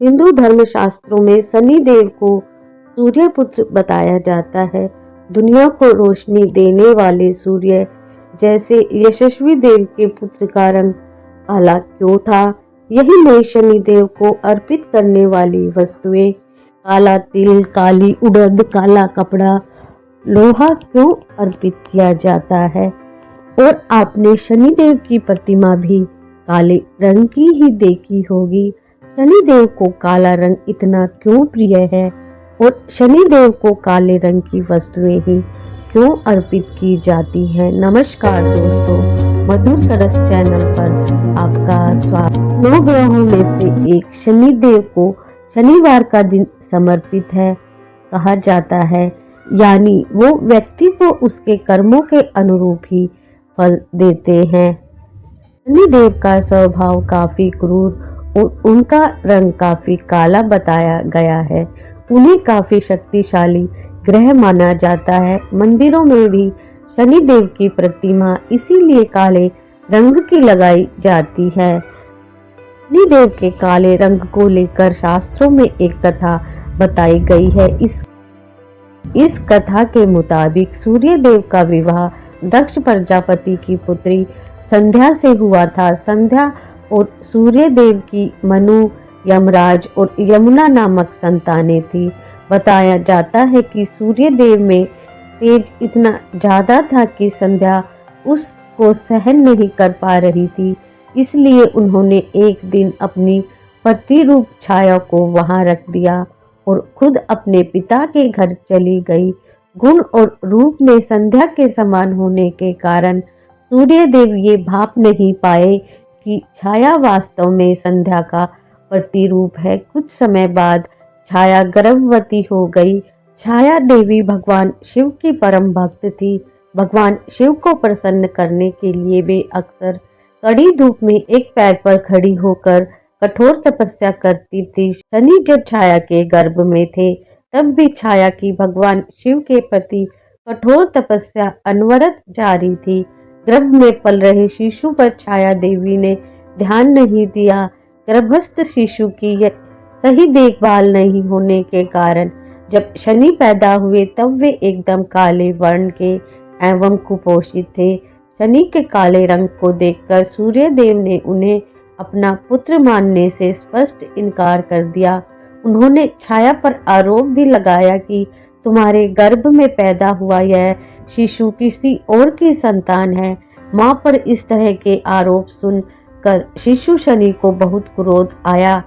हिंदू धर्मशास्त्रों में शनि देव को सूर्य पुत्र बताया जाता है। दुनिया को रोशनी देने वाले सूर्य जैसे यशस्वी देव के पुत्र का रंग काला क्यों था? यही नहीं शनि देव को अर्पित करने वाली वस्तुएं काला तिल, काली उड़द, काला कपड़ा, लोहा क्यों अर्पित किया जाता है? और आपने शनिदेव की प्रतिमा भी काले रंग की ही देखी होगी। शनिदेव को काला रंग इतना क्यों प्रिय है और शनिदेव को काले रंग की वस्तुएं ही क्यों अर्पित की जाती हैं? नमस्कार दोस्तों, मधुर सरस चैनल पर आपका स्वागत। 9 ग्रहों में से एक शनिदेव को शनिवार का दिन समर्पित है कहा जाता है, यानी वो व्यक्ति को उसके कर्मों के अनुरूप ही फल देते हैं। शनिदेव का स्वभाव काफी क्रूर और उनका रंग काफी काला बताया गया है। उन्हें काफी शक्तिशाली ग्रह माना जाता है। मंदिरों में भी शनिदेव की प्रतिमा इसीलिए काले रंग की लगाई जाती है। शनिदेव के काले रंग को लेकर शास्त्रों में एक कथा बताई गई है। इस कथा के मुताबिक सूर्यदेव का विवाह दक्ष प्रजापति की पुत्री संध्या से हुआ था। संध्या और सूर्यदेव की मनु, यमराज और यमुना नामक संतानें थी। बताया जाता है कि सूर्यदेव में तेज इतना ज्यादा था कि संध्या उसको सहन नहीं कर पा रही थी, इसलिए उन्होंने एक दिन अपनी प्रतिरूप छाया को वहां रख दिया और खुद अपने पिता के घर चली गई। गुण और रूप में संध्या के समान होने के कारण सूर्यदेव ये भाप नहीं पाए कि छाया वास्तव में संध्या का प्रतिरूप है। कुछ समय बाद छाया गर्भवती हो गई। छाया देवी भगवान शिव की परम भक्त थी। भगवान शिव को प्रसन्न करने के लिए वे अक्सर कड़ी धूप में एक पैर पर खड़ी होकर कठोर तपस्या करती थी। शनि जब छाया के गर्भ में थे तब भी छाया की भगवान शिव के प्रति कठोर तपस्या अनवरत जारी थी। गर्भ में पल रहे शिशु पर छाया देवी ने ध्यान नहीं दिया। गर्भस्थ शिशु की सही देखभाल नहीं होने के कारण जब शनि पैदा हुए तब वे एकदम काले वर्ण के एवं कुपोषित थे। शनि के काले रंग को देखकर सूर्यदेव ने उन्हें अपना पुत्र मानने से स्पष्ट इनकार कर दिया। उन्होंने छाया पर आरोप भी लगाया कि तुम्हारे गर्भ में पैदा हुआ यह शिशु किसी और की संतान है। मां पर इस तरह के आरोप सुनकर शिशु शनि को बहुत क्रोध आया।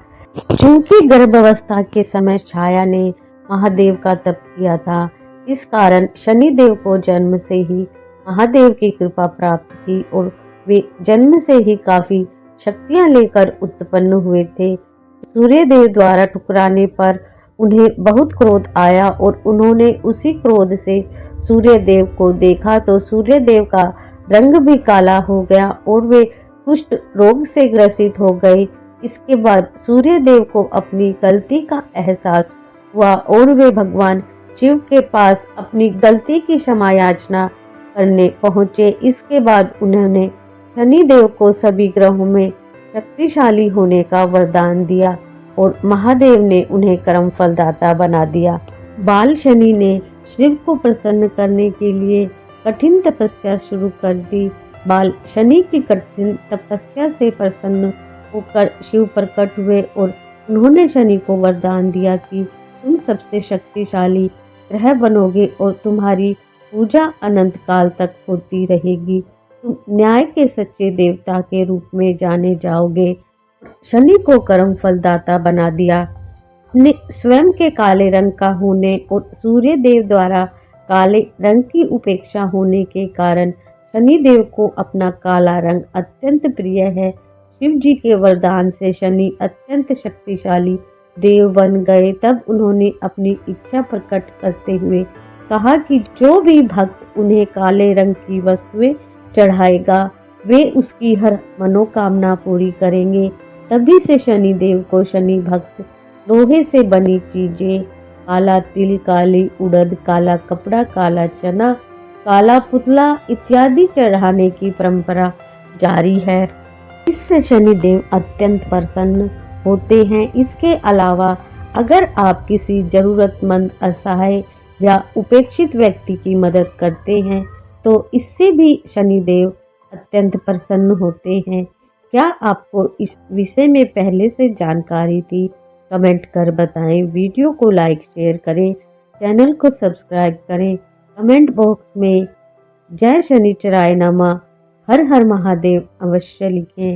चूंकि गर्भावस्था के समय छाया ने महादेव का तप किया था, इस कारण शनिदेव को जन्म से ही महादेव की कृपा प्राप्त थी और वे जन्म से ही काफी शक्तियां लेकर उत्पन्न हुए थे। सूर्यदेव द्वारा ठुकराने पर उन्हें बहुत क्रोध आया और उन्होंने उसी क्रोध से सूर्यदेव को देखा तो सूर्यदेव का रंग भी काला हो गया और वे कुष्ठ रोग से ग्रसित हो गए। इसके बाद सूर्यदेव को अपनी गलती का एहसास हुआ और वे भगवान शिव के पास अपनी गलती की क्षमा याचना करने पहुंचे। इसके बाद उन्होंने शनिदेव को सभी ग्रहों में शक्तिशाली होने का वरदान दिया और महादेव ने उन्हें कर्म फलदाता बना दिया। बाल शनि ने शिव को प्रसन्न करने के लिए कठिन तपस्या शुरू कर दी। बाल शनि की कठिन तपस्या से प्रसन्न होकर शिव प्रकट हुए और उन्होंने शनि को वरदान दिया कि तुम सबसे शक्तिशाली ग्रह बनोगे और तुम्हारी पूजा अनंत काल तक होती रहेगी। तुम न्याय के सच्चे देवता के रूप में जाने जाओगे। शनि को कर्म फलदाता बना दिया। अपने स्वयं के काले रंग का होने और सूर्य देव द्वारा काले रंग की उपेक्षा होने के कारण शनि देव को अपना काला रंग अत्यंत प्रिय है। शिव जी के वरदान से शनि अत्यंत शक्तिशाली देव बन गए। तब उन्होंने अपनी इच्छा प्रकट करते हुए कहा कि जो भी भक्त उन्हें काले रंग की वस्तुएं चढ़ाएगा वे उसकी हर मनोकामना पूरी करेंगे। तभी से शनि देव को शनि भक्त लोहे से बनी चीजें, काला तिल, काली उड़द, काला कपड़ा, काला चना, काला पुतला इत्यादि चढ़ाने की परंपरा जारी है। इससे शनि देव अत्यंत प्रसन्न होते हैं। इसके अलावा अगर आप किसी ज़रूरतमंद, असहाय या उपेक्षित व्यक्ति की मदद करते हैं तो इससे भी शनिदेव अत्यंत प्रसन्न होते हैं। क्या आपको इस विषय में पहले से जानकारी थी? कमेंट कर बताएं। वीडियो को लाइक शेयर करें, चैनल को सब्सक्राइब करें। कमेंट बॉक्स में जय शनिचराय नमः, हर हर महादेव अवश्य लिखें।